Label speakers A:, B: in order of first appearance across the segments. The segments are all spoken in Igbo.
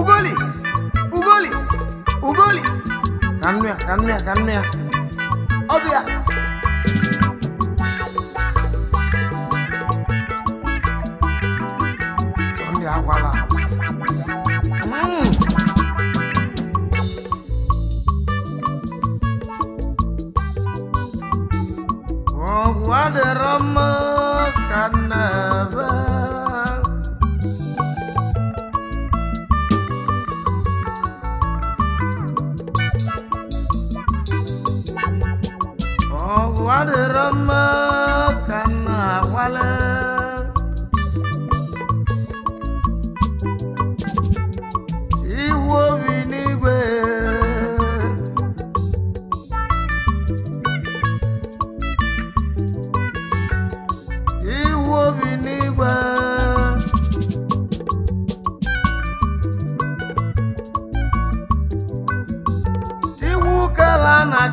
A: ugoli kanmia obia Sunday akwala Waderama kanaba Waderama kanawala Chiwo binigwe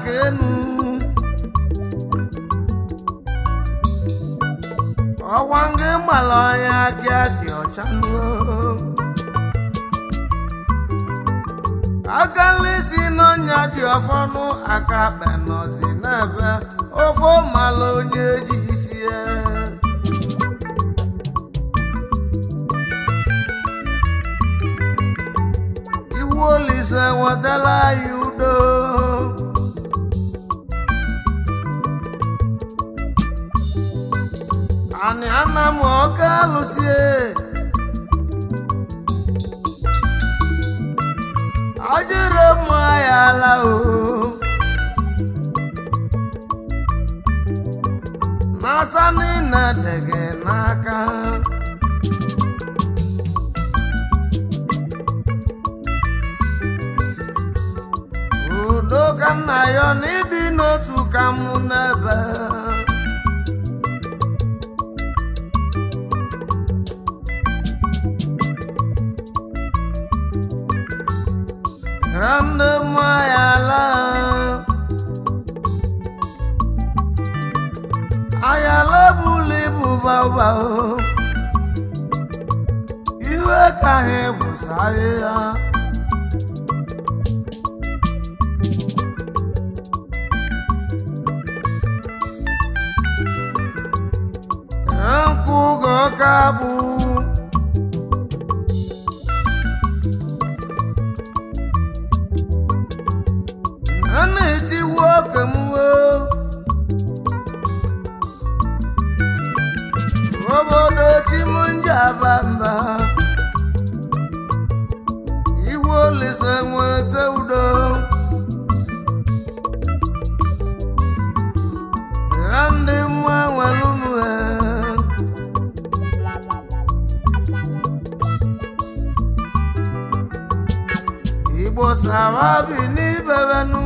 A: Kenu Owange malaya gadi ochanu Agalisi no nyaji ofonu akabe no zinebe ofo malonye jisie Iwolise wotela yudo Ani anamu okalusie Ajire mayala o Nasani na dege naka Udo kana yo nidi notu kamunebe Ande mayala Ayala buli buba Iwe kahe busaya Anku go kabu Aneti wokemuwo Obodo chimunja bamba Iwo lise mwete udo Andi mwa walumwe Ibo sawabi ni bebenu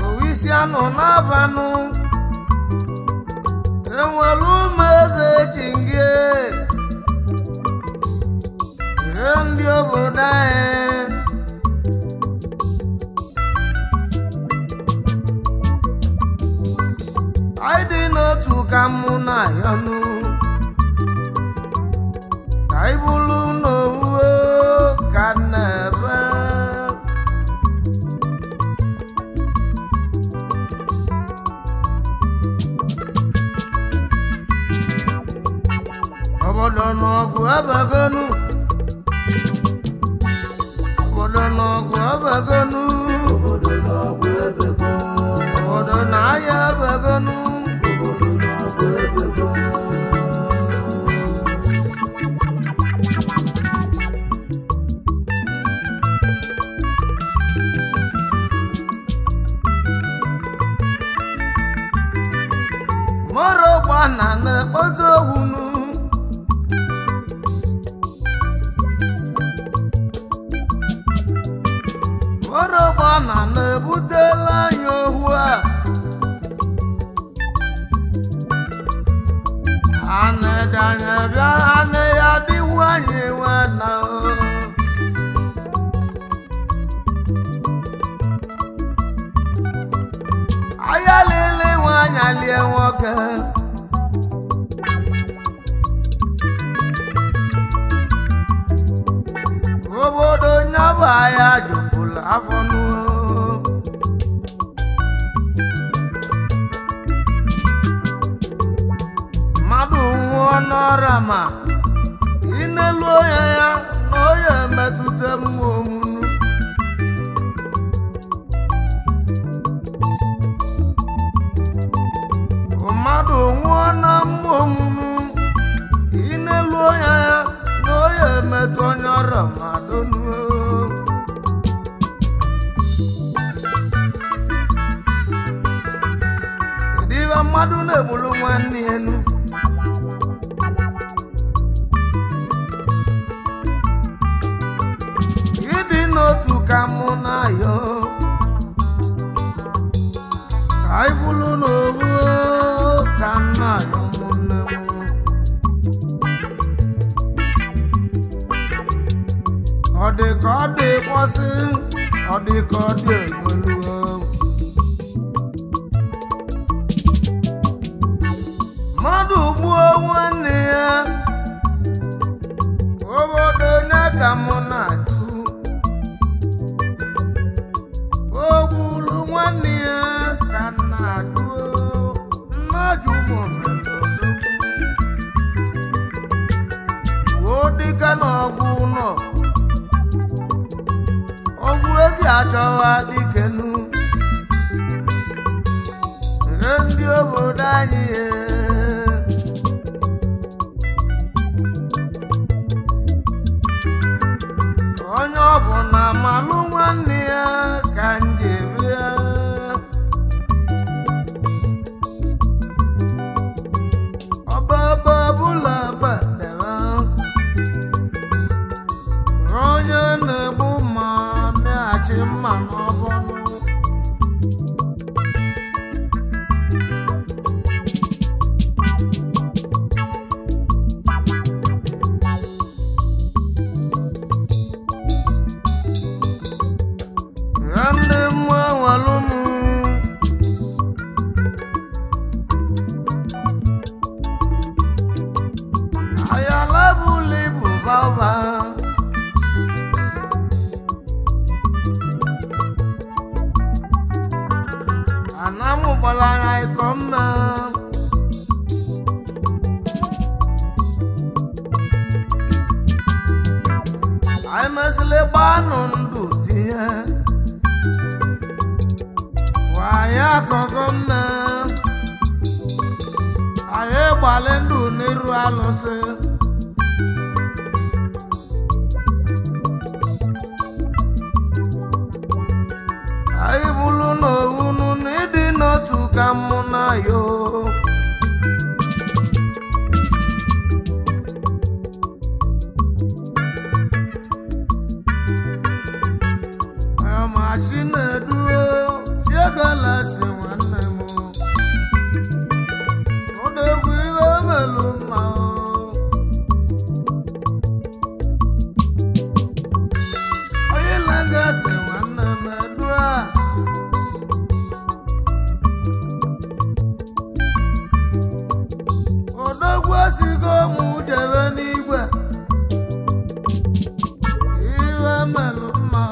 A: Owisiano nabanu Enwelu meze chingie Endi obodae Aidi notu kamuna yonu Kaibulu no uwe kanebe Obodo n'ọgwụ abagonu Obodo n'ọgwụ abagonu Obodo n'ọgwụ abagonu Obodo n'ahịa abagonu Obodo n'ọgwụ abagonu Moro gbana n'ekpoto ohunu Moro gbana n'ebutela anya ohu a Anedanye bịa ane ya dịwu anyị nwana o Aya lele nwanya lie nwoke onye bụ ya jupụrụ afọ n'ụwa mmadụ nwụọ n'ọrịa ma ị na-elu onye ya na onye emetụta mmụọ omunu mmadụ nwụọ na mmụọ omunu ị na-elu onye ya na onye emetụ onye ọrịa ma donuo kedu ibe mmadụ na-egbulu nwanne enu ịdị n'otu ka mụ na yo ka anyị bụrụ n'owu ka nna ya ụmụnne m ọ dị ka ọ dị kpọsị ọ dị ka ọ dị egoluo mmadụ gbuo nwanne ya obodo onye ka mụ na-ajụ o gburu nwanne ya ka na-ajụ nnajụ momelodogwu gbuo dịka n'ọgwụ ụlọ ọgwụ ezi achọwa dikenu ihe ndị obodo anyị onye ọbụla malụ nwanne ya ka njebi ya ọbaba bụla gbadara onye na-egbu ma mịaghachi mma n'ọbọnụ ndị mmụọ nwalụ m ayala bụla ibu baba anamụ gbalara ịkọ mma anyị mesịrị gbanụ ndụ tinye anyị akọgọ mma anyị gbalị ndụ n'iru alụsị anyị bụrụ n'owunu na ịdị n'otu ka mụ na yo machi na-eduo chiegalasi nwanne m odogwu ihe melu mma onye lagasi nwanne m edua odogwu esigo mụ jebe n'igwe ihe melu mma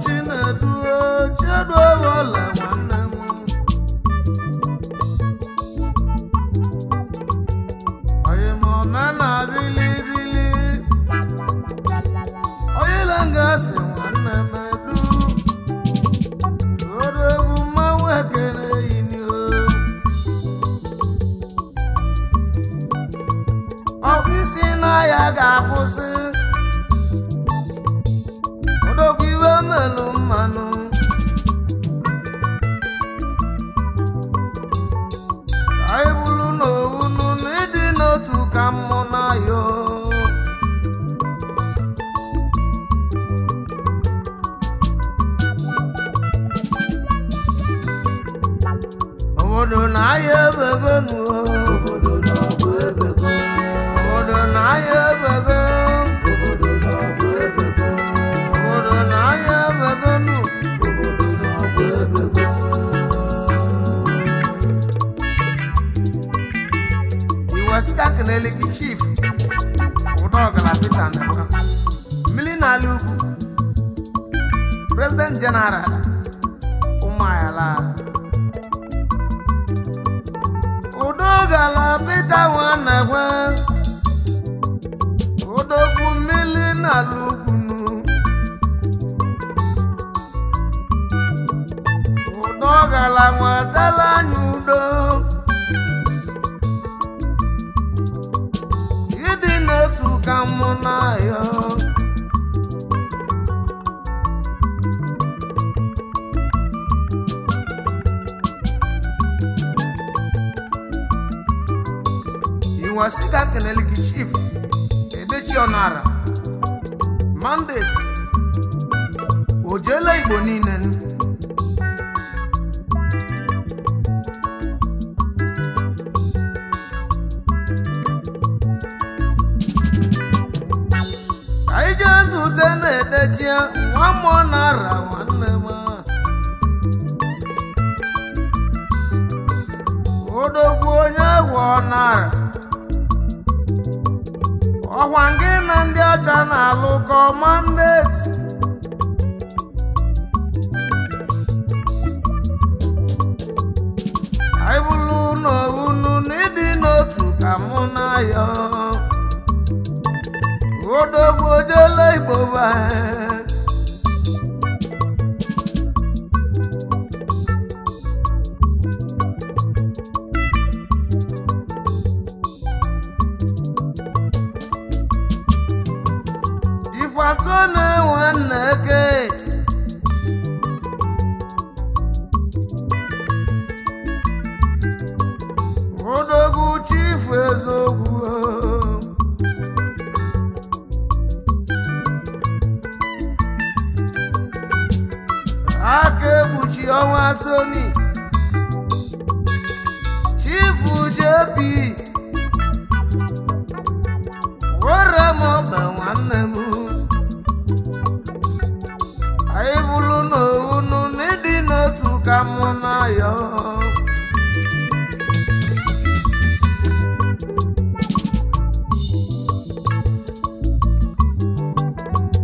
A: Chineduo chedo wala nwanne m onye m omena bilibili onye langasi nwanne m edu odogwu mmanwụ ekene yinio ọkụ isi na ya ga-akwụsị odogwu iwe melu mmanụ anyị bụrụ n'owunu na ịdị n'otu ka mụ na yo obodo na ahịa ebegonu obodo na-abụ ebego obodo na ahịa ebego obodo na-abụ ebego obodo na ahịa ebegonu keneli gị chief Udogala Peter Ndekwa mmiri n'ala ugwu President General Ụmụayala Udogala Peter Ndekwa Odogwu mmiri n'ala ugwu Udogala nwetala anyị udo ịdị n'otu ka mụ na ya inwesi ka keneli gị chief Edechi Ọnara mandate ojele Igbo niile Jesu Edechi nwa mmụọ Ọnara nwanne m Odogwu onye egwu Ọnara ọkwa gị na ndị ọcha na-alụkọ mandate anyị bụrụ n'onu n'ịdị n'otu ka mụ na ya Odogwu ojele Igbo Ifatone nwanne ke Odogwu chief eziokwu aka egbuchi ọnwa Tony Chief JP were m ogbe nwanne m anyị bụrụ n'onu n'ịdị n'otu ka mụ na ya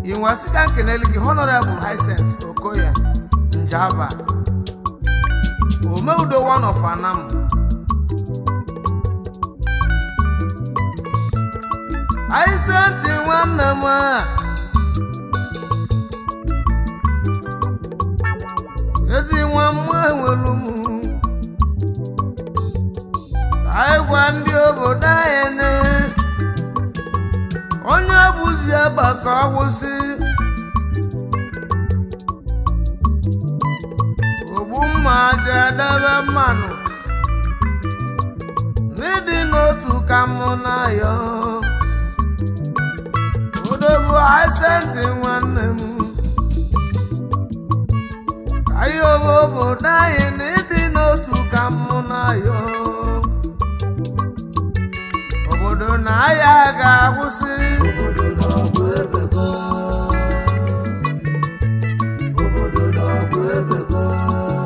A: inwesi ka keneli gị Honorable Hyacinth Okoye Njaba Omeudo one of Anam Hyacinth nwanne m ezi nwa m enwelu m anyị gwa ndị obodo anyị onye bụzi egbe ka ọ gwụsị ogbu mma ji edebe mmanụ n'ịdị n'otu ka mụ na ya Odogwu Hyacinth nwanne m anyị obodo anyị n'ịdị n'otu ka mụ na ya obodo na ya ga-akwụsị obodo n'ọgwụ ebego obodo n'ọgwụ ebego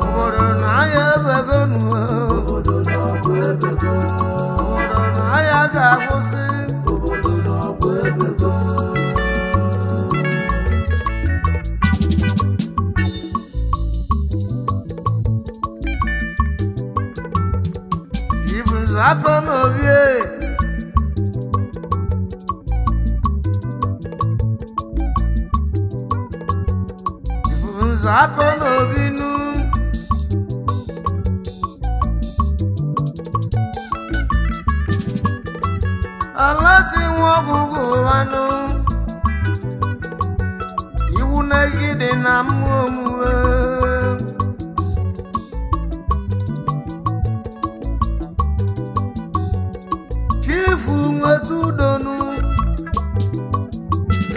A: obodo na ya ebego obodo n'ọgwụ ebego obodo na ya ga-akwụsị obodo n'ọgwụ ebego Ifunzakọ n'obi Ifunzakọ n'obi nu alasi nwa ọgụgụ anụ iwu negide na mmụọ omume Chifu nwetu udonu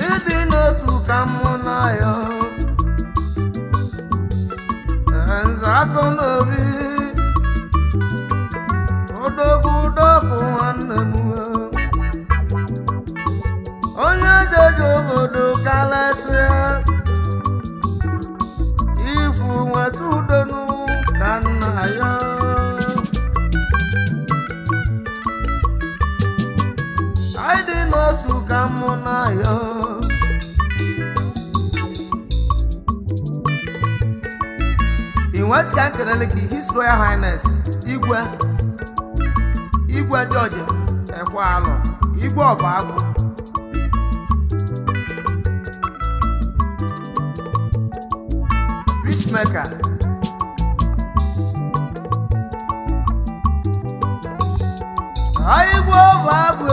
A: ịdị n'otu ka mụ na ya Nzakọ n'obi Odogwu Udokwu nwanne m onye jeje obodo kalesịa ifu nwetu udonu ka nna ya mụ na ya inwesi ka nkelele gị His Royal Highness Igwe George Ekwealụ Igwe Ọbagụ Peacemaker Igwe Ọbagụ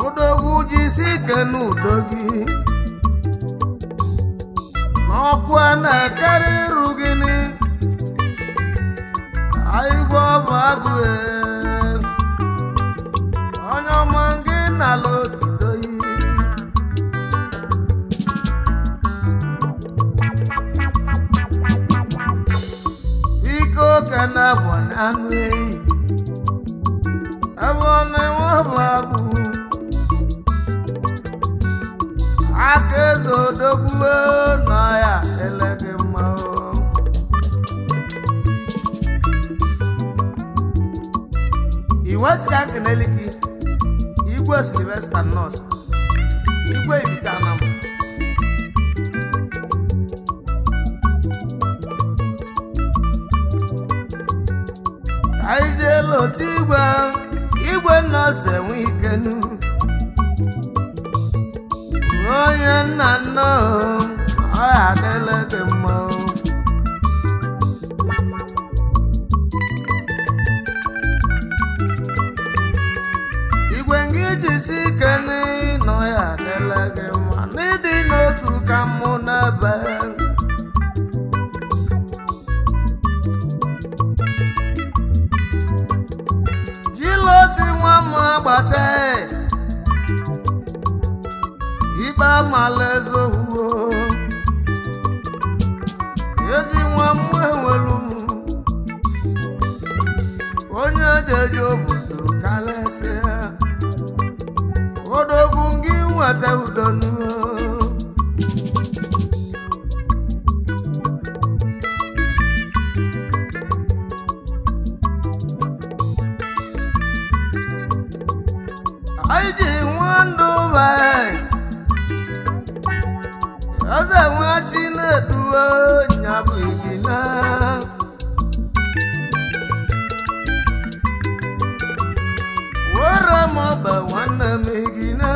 A: odogwu jisi ike n'udo gị n'ọkụ na-ekere iru gịnị Igwe Ọbagụ onye ọma gị n'ala otito yi ike oke na-abụ anụ ehi ebe ọ na-enwe Ọbagụ aka eze odogwu na ya eleghị mma inwesi ka nkenele gị Igwe Sylvester Nurse Igwe Ibitanam anyị jeela otu Igwe Nurse enwe ikenu onye nna nna ọ ya adịla gị mma Igwe ngị jisi ike n'ịnọ ya adịla gị mma n'ịdị n'otu ka mụ n'ebe Jilosi nwa m agbata ikpe amala ezohuo ezi nwa m enwelu m onye jeje obodo kalesịa odogwu gị nweta udonuo anyị ji nwa ndụ eze nwa Chineduo nyabụ igina were m ọba nwanne m igina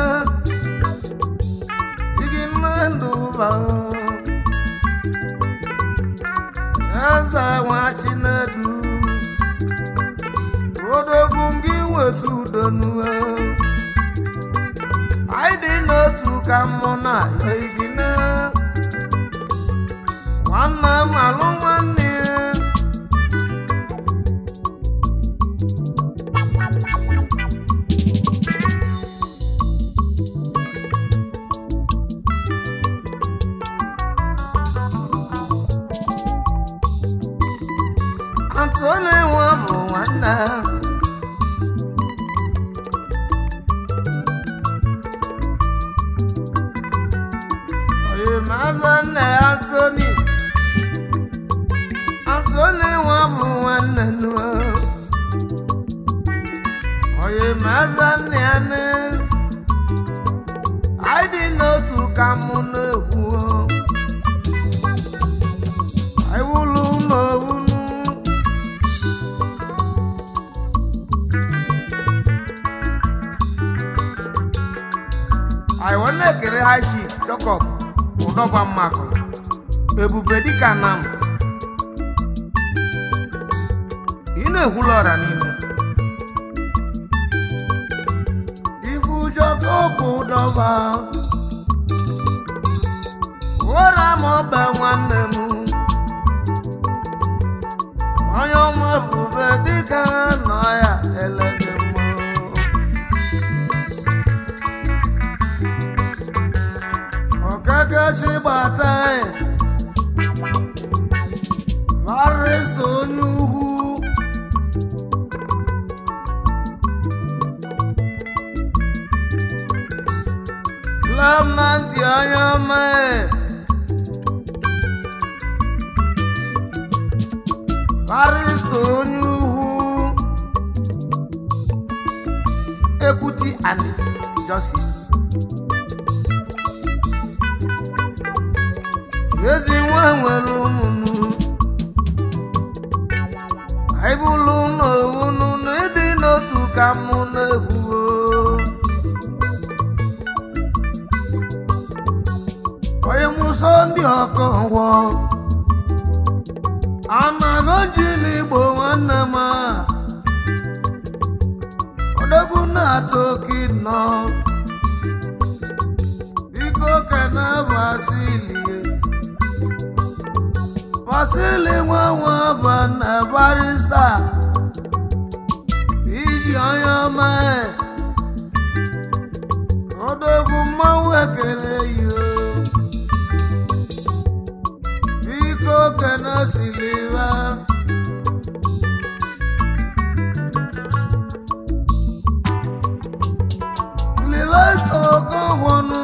A: ndụ ụba eze nwa Chinedu odogwu gị nweta udonuo anyị dị n'otu ka mụ na ya igina nwanne m alụ nwanne Antoni nwa bụ nwanne Mazanne Antoni nwa bụ nwanne nwa oye mazanne ane anyị dị n'otu ka mụ na-ekwu anyị wụlụ n'owunu anyị nwanne ekere High Chief Jacob Udọba Mmakụ Ebube dịka nam ị na-ehula ọra n'ime ifu ụjọ ka Udọba ụra m ọba nwanne m onye ọma Ebube dịka nọ ya eleghị mma Okeke gbata Barrister onye ugwu Clement onye ọma barrister onye uhu equity and justice ezi nwa nwere ụmụnụ aịbụlụ n'owunu na ịdị n'otu ka mụ na-ekwuo onye nwụsọ ndị ọkọ ngwọ anaghị ji n'igbo nwanne m odogwu na-atụ oke nọ biko kene Basili nwa bụ na barrister iji onye ọma odogwu mmanwụ ekele yo biko kene siliva Okohonu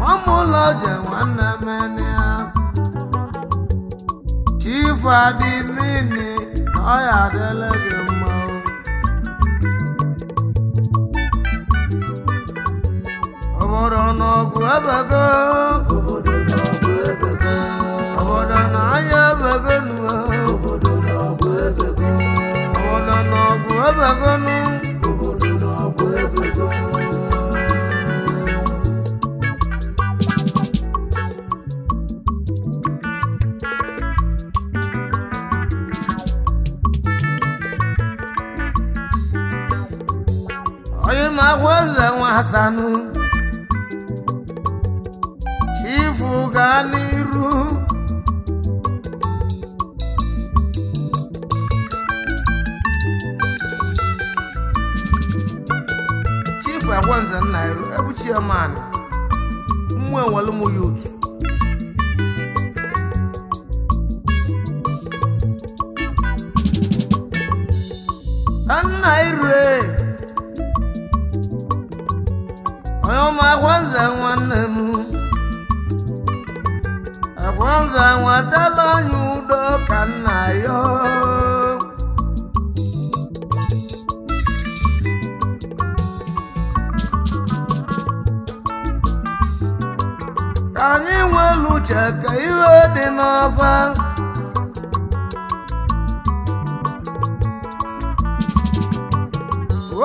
A: Wamuloje Wanamania Chief Adimini Oya Delegemo Obodo no Buebego Obodo no Buebego Obodo na Ayabego Obodo no Buebego Obodo no Buebego Magwaza Wasanu Chifu Ganiru Chifu Agwanza Nairu Ebu Chairman Mwe Walumu Youth Nairu Kwanza nwanemu Kwanza nwatala nyudo kanayo Kani nwelu cheke iwe dị n'ọfa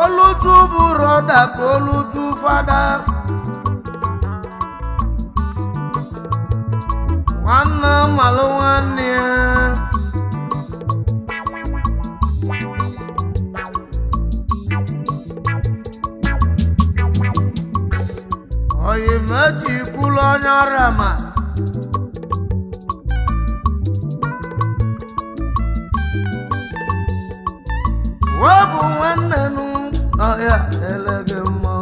A: Olutu buroda kolutu fada Wana maluwane Oye mechi kulonya rama Wabu wanenu Oya elegemo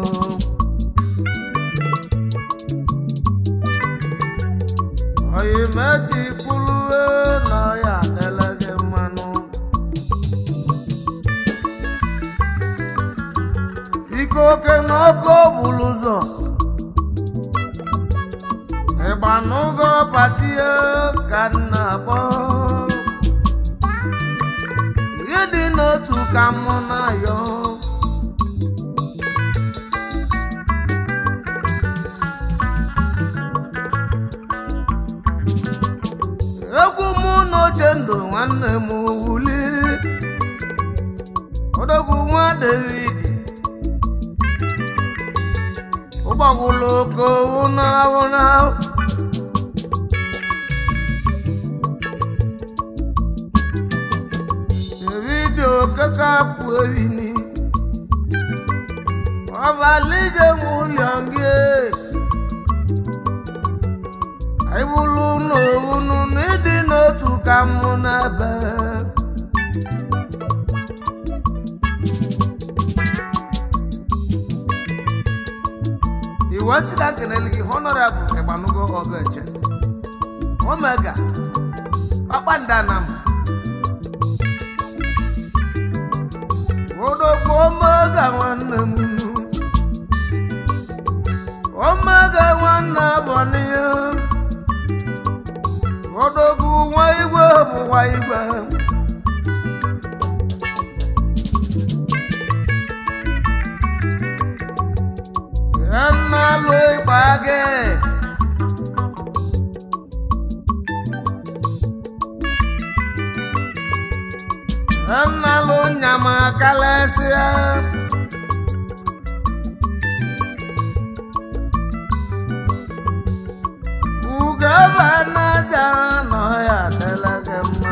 A: Oye mechi kulue na ya delege manu Iko ke noko buluzo Ebanugo patie kanabo Yedi no tu kamona yo Chendo nwanne m wuli Odogwu nwa David Ụgbọgwụlụ oko ụna David okekapụ ehini Ọbalije nwụlịọnge Aibulu n'owunu n'ịdị n'otu ka mụ n'ebe Iwasida keneligi Honorable Ebanugo Obeche Omega Akpandanam Odogwu Omega nwanne m Omega nwanne abọniyo odogwu nwa igwe bụ nwa igwe enalụ ịgba gị enalụ nyama kalesịa ugebe n'aja nọ ya dịla gị mma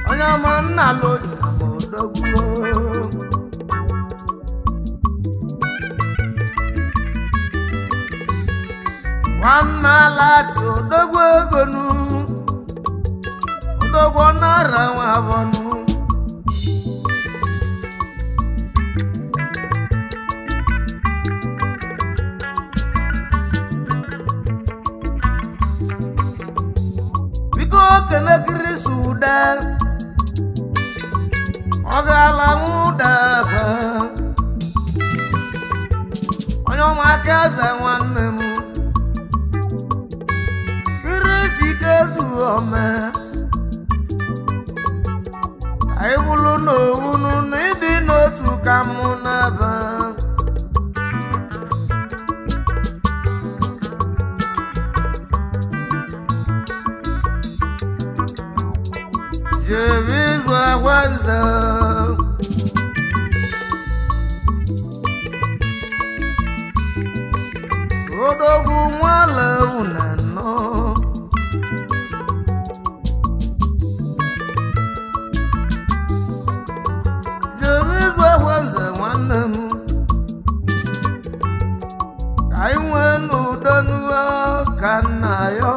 A: onye ọma nnalụ nyama odogwu nwanne alati odogwu egonu odogwu nara nwa abọnụ biko kenekiri suda ọ ga-ala nwụda ba onye ọma aka eze nwanne m kezu ome anyị bụrụ n'owunu na ịdị n'otu ka mụ n'ebe jere izu agwanze odogwu nwale unenọ nwanne m ka anyị nwee n'udo n'uwe ka nna ya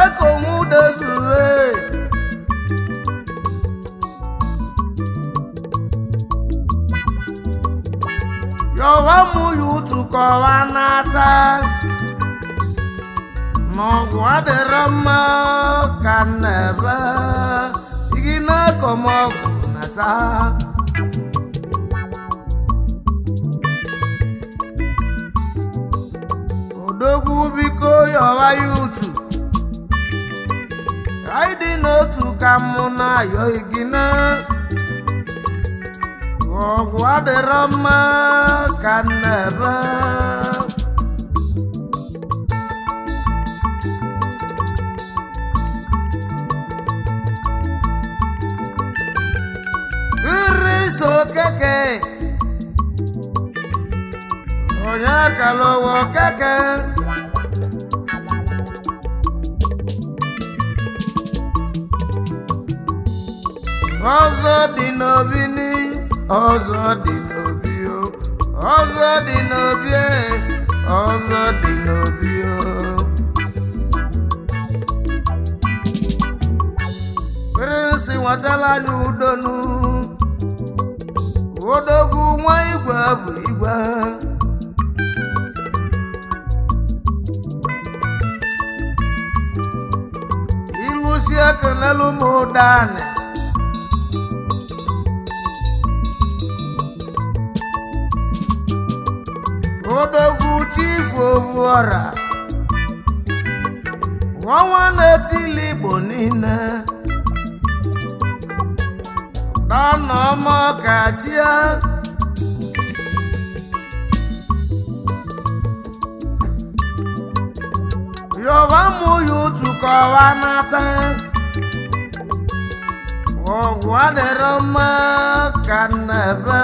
A: eko nwude zue yọwa mụ ya ụtụ kọwa n'ata n'ọgwụ adịrọ mma ka nnebe igi na-ekomọgwụ nata odogwu biko yọwa ya ụtụ anyị dị n'otu ka mụ na-ayọ igi na ọgwụ adịrọ mma ka nnebe so keke onye kalowo keke ọzọ dị n'obi ni ọzọ dị n'obi o ọzọ dị n'obi ọzọ dị n'obi o prince nwatala anyị udonu odogwu nwa igwe bụ igwe ilusi ekenelu m ụdanị odogwu chifu ovu ọra nwa na-etili igbo niile dana ọma kachia yọwa mụ ya ụtụ kọwa n'ata ọgwụ adịrọ mma ka nnebe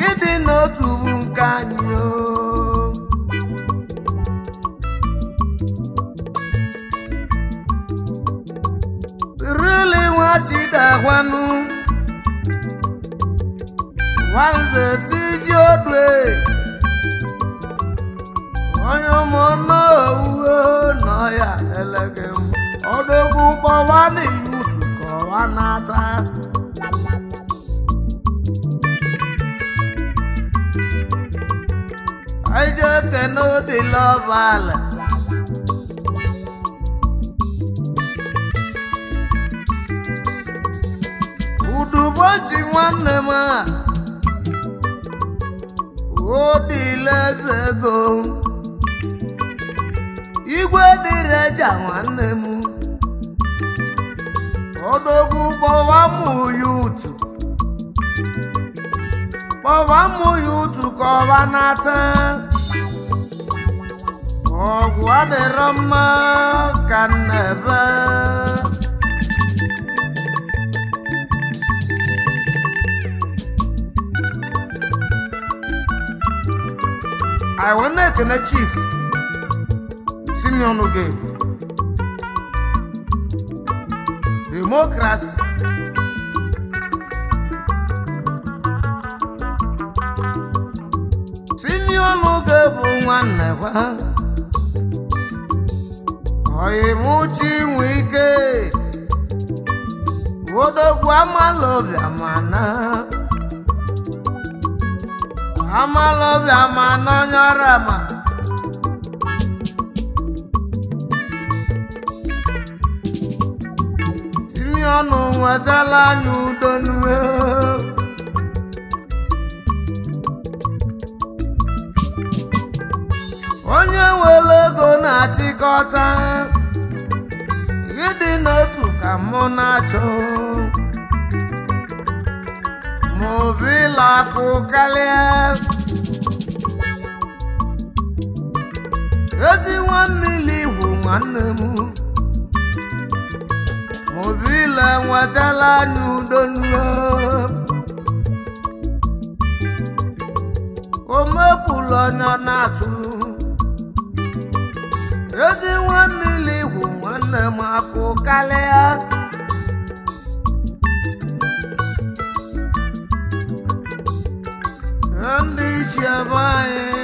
A: ịdị n'otu bụ nke anyị o rili nwa chidagwanụ nwanze tiji odwe onye ụmụnna owuwe nọ ya elege m odogwu kpọwa n'iyi ụtụ kọwa n'ata anyị je kene odi lọvala udubochi nwanne m a odileze ego igwe dịreja nwanne m odogwu kpọwa m yutu ka ọwa na-ata ọgwụ adịrọ mma ka nnebe I want to connect chief Simeon Game Democracy Simeon Game nwanne kwa oyimuchi nwike odogwu amalobia mana nyorama Simeon nwetala anyị udo n'uwe onye nwere ego na-achịkọta ịdị n'otu ka mụ na-achọ mobile akụ karịa ezi nwanne ihu nwanne m mobile nwetala anyị udo n'uwe o mepụlụ onye na-atụ ezi nwanne ihu nwanne m akụ karịa ndị ichie be anyị